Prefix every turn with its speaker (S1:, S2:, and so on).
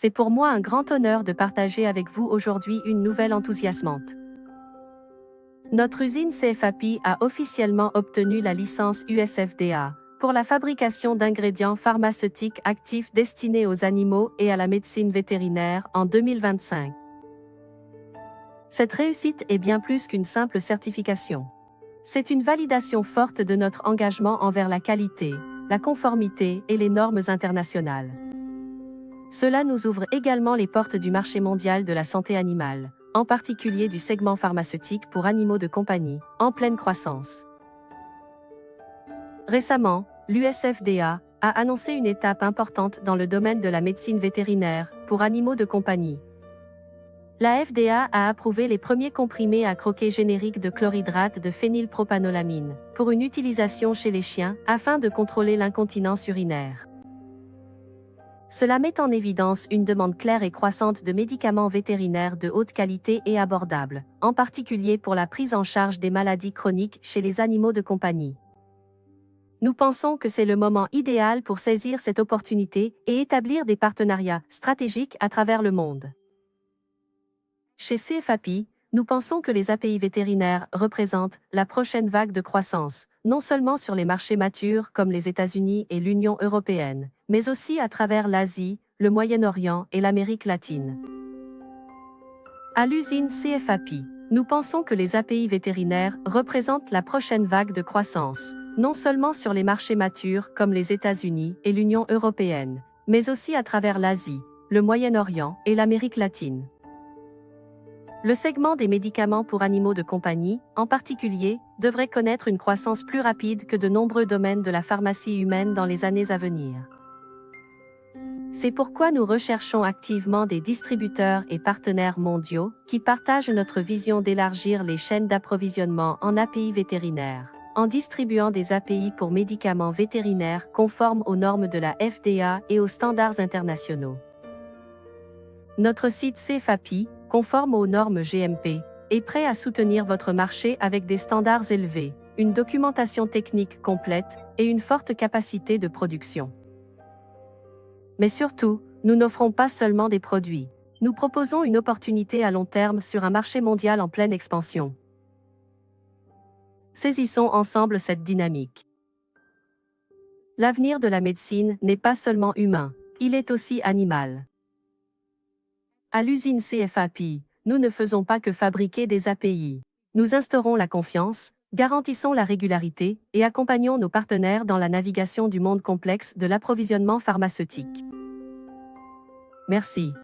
S1: C'est pour moi un grand honneur de partager avec vous aujourd'hui une nouvelle enthousiasmante. Notre usine CFAP a officiellement obtenu la licence USFDA pour la fabrication d'ingrédients pharmaceutiques actifs destinés aux animaux et à la médecine vétérinaire en 2025. Cette réussite est bien plus qu'une simple certification. C'est une validation forte de notre engagement envers la qualité, la conformité et les normes internationales. Cela nous ouvre également les portes du marché mondial de la santé animale, en particulier du segment pharmaceutique pour animaux de compagnie, en pleine croissance. Récemment, l'USFDA a annoncé une étape importante dans le domaine de la médecine vétérinaire pour animaux de compagnie. La FDA a approuvé les premiers comprimés à croquer génériques de chlorhydrate de phénylpropanolamine pour une utilisation chez les chiens afin de contrôler l'incontinence urinaire. Cela met en évidence une demande claire et croissante de médicaments vétérinaires de haute qualité et abordables, en particulier pour la prise en charge des maladies chroniques chez les animaux de compagnie. Nous pensons que c'est le moment idéal pour saisir cette opportunité et établir des partenariats stratégiques à travers le monde. Chez CFAP, nous pensons que les API vétérinaires représentent la prochaine vague de croissance, non seulement sur les marchés matures comme les États-Unis et l'Union européenne, mais aussi à travers l'Asie, le Moyen-Orient et l'Amérique latine. À l'usine CFAP, nous pensons que les API vétérinaires représentent la prochaine vague de croissance, non seulement sur les marchés matures comme les États-Unis et l'Union européenne, mais aussi à travers l'Asie, le Moyen-Orient et l'Amérique latine. Le segment des médicaments pour animaux de compagnie, en particulier, devrait connaître une croissance plus rapide que de nombreux domaines de la pharmacie humaine dans les années à venir. C'est pourquoi nous recherchons activement des distributeurs et partenaires mondiaux qui partagent notre vision d'élargir les chaînes d'approvisionnement en API vétérinaires, en distribuant des API pour médicaments vétérinaires conformes aux normes de la FDA et aux standards internationaux. Notre site CFAP, conforme aux normes GMP, est prêt à soutenir votre marché avec des standards élevés, une documentation technique complète et une forte capacité de production. Mais surtout, nous n'offrons pas seulement des produits. Nous proposons une opportunité à long terme sur un marché mondial en pleine expansion. Saisissons ensemble cette dynamique. L'avenir de la médecine n'est pas seulement humain, il est aussi animal. À l'usine CFAP, nous ne faisons pas que fabriquer des API. Nous instaurons la confiance, garantissons la régularité et accompagnons nos partenaires dans la navigation du monde complexe de l'approvisionnement pharmaceutique. Merci.